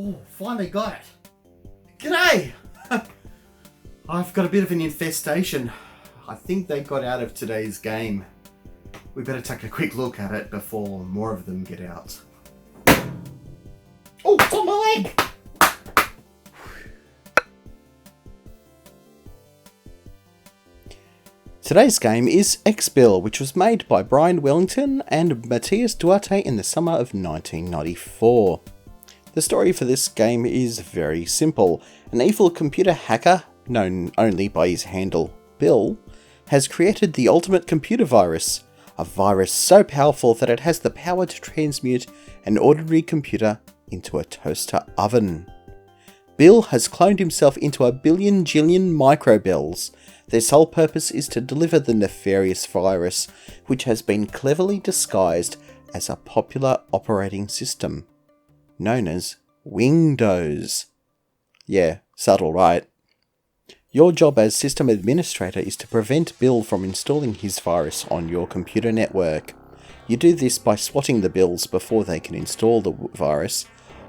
Oh, finally got it. G'day! I've got a bit of an infestation. I think they got out of today's game. We better take a quick look at it before more of them get out. Oh, it's on my leg! Today's game is X-Bill, which was made by Brian Wellington and Matthias Duarte in the summer of 1994. The story for this game is very simple. An evil computer hacker, known only by his handle Bill, has created the ultimate computer virus. A virus so powerful that it has the power to transmute an ordinary computer into a toaster oven. Bill has cloned himself into a billion jillion micro-Bills. Their sole purpose is to deliver the nefarious virus, which has been cleverly disguised as a popular operating system, known as Windows. Yeah, subtle, right? Your job as system administrator is to prevent Bill from installing his virus on your computer network. You do this by swatting the Bills before they can install the virus,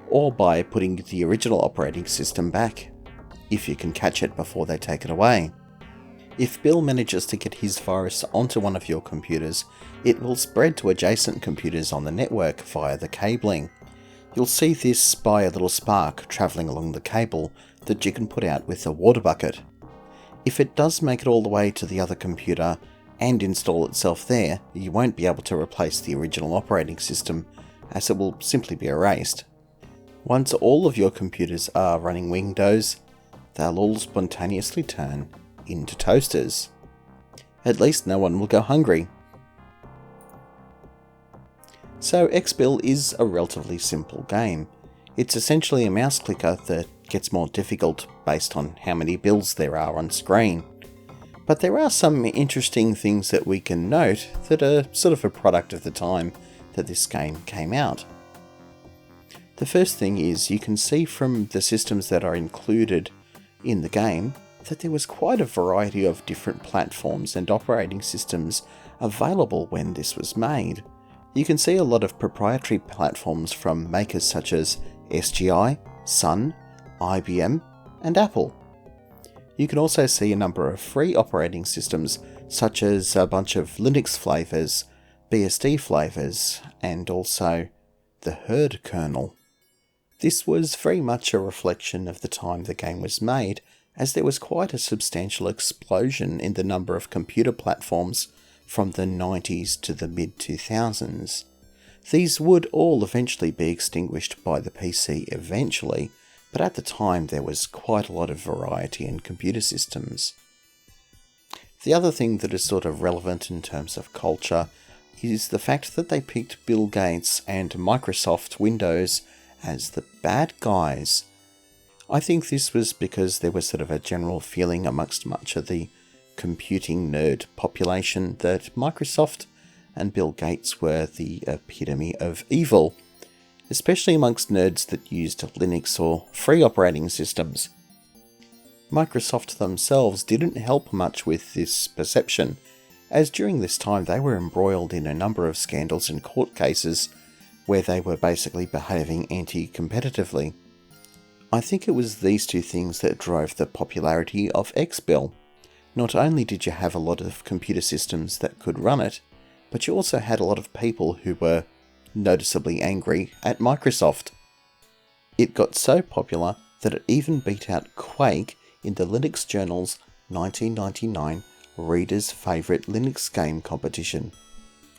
or by putting the original operating system back, if you can catch it before they take it away. If Bill manages to get his virus onto one of your computers, it will spread to adjacent computers on the network via the cabling. You'll see this by a little spark travelling along the cable that you can put out with a water bucket. If it does make it all the way to the other computer and install itself there, you won't be able to replace the original operating system, as it will simply be erased. Once all of your computers are running Windows, they'll all spontaneously turn into toasters. At least no one will go hungry. So X-Bill is a relatively simple game. It's essentially a mouse clicker that gets more difficult based on how many bills there are on screen. But there are some interesting things that we can note that are sort of a product of the time that this game came out. The first thing is you can see from the systems that are included in the game that there was quite a variety of different platforms and operating systems available when this was made. You can see a lot of proprietary platforms from makers such as SGI, Sun, IBM, and Apple. You can also see a number of free operating systems such as a bunch of Linux flavors, BSD flavors, and also the Herd kernel. This was very much a reflection of the time the game was made, as there was quite a substantial explosion in the number of computer platforms from the 90s to the mid-2000s. These would all eventually be extinguished by the PC eventually, but at the time there was quite a lot of variety in computer systems. The other thing that is sort of relevant in terms of culture is the fact that they picked Bill Gates and Microsoft Windows as the bad guys. I think this was because there was sort of a general feeling amongst much of the computing nerd population that Microsoft and Bill Gates were the epitome of evil, especially amongst nerds that used Linux or free operating systems. Microsoft themselves didn't help much with this perception, as during this time they were embroiled in a number of scandals and court cases where they were basically behaving anti-competitively. I think it was these two things that drove the popularity of X-Bill. Not only did you have a lot of computer systems that could run it, but you also had a lot of people who were noticeably angry at Microsoft. It got so popular that it even beat out Quake in the Linux Journal's 1999 Reader's Favourite Linux Game competition.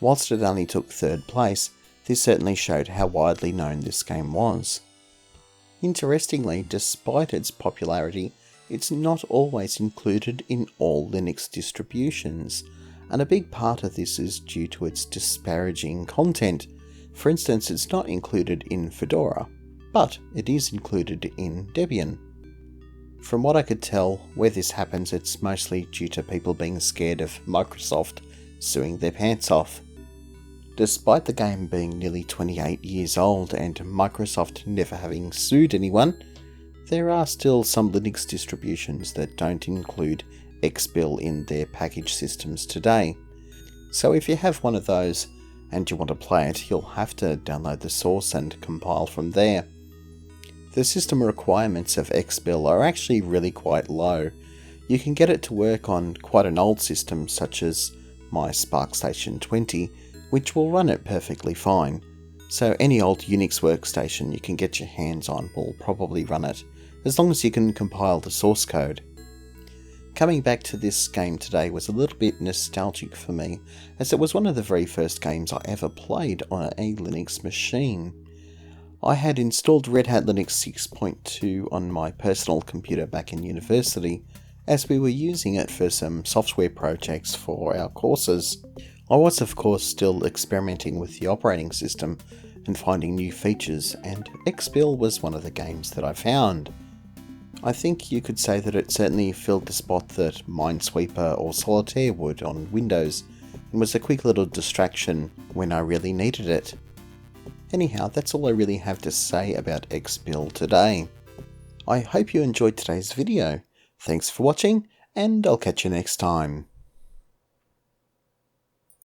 Whilst it only took third place, this certainly showed how widely known this game was. Interestingly, despite its popularity, it's not always included in all Linux distributions, and a big part of this is due to its disparaging content. For instance, it's not included in Fedora, but it is included in Debian. From what I could tell, where this happens, it's mostly due to people being scared of Microsoft suing their pants off. Despite the game being nearly 28 years old and Microsoft never having sued anyone, there are still some Linux distributions that don't include X-Bill in their package systems today. So if you have one of those and you want to play it, you'll have to download the source and compile from there. The system requirements of XBill are actually really quite low. You can get it to work on quite an old system such as my SPARCstation 20, which will run it perfectly fine. So any old Unix workstation you can get your hands on will probably run it, as long as you can compile the source code. Coming back to this game today was a little bit nostalgic for me, as it was one of the very first games I ever played on a Linux machine. I had installed Red Hat Linux 6.2 on my personal computer back in university, as we were using it for some software projects for our courses. I was of course still experimenting with the operating system and finding new features, and XBill was one of the games that I found. I think you could say that it certainly filled the spot that Minesweeper or Solitaire would on Windows, and was a quick little distraction when I really needed it. Anyhow, that's all I really have to say about XBill today. I hope you enjoyed today's video. Thanks for watching, and I'll catch you next time.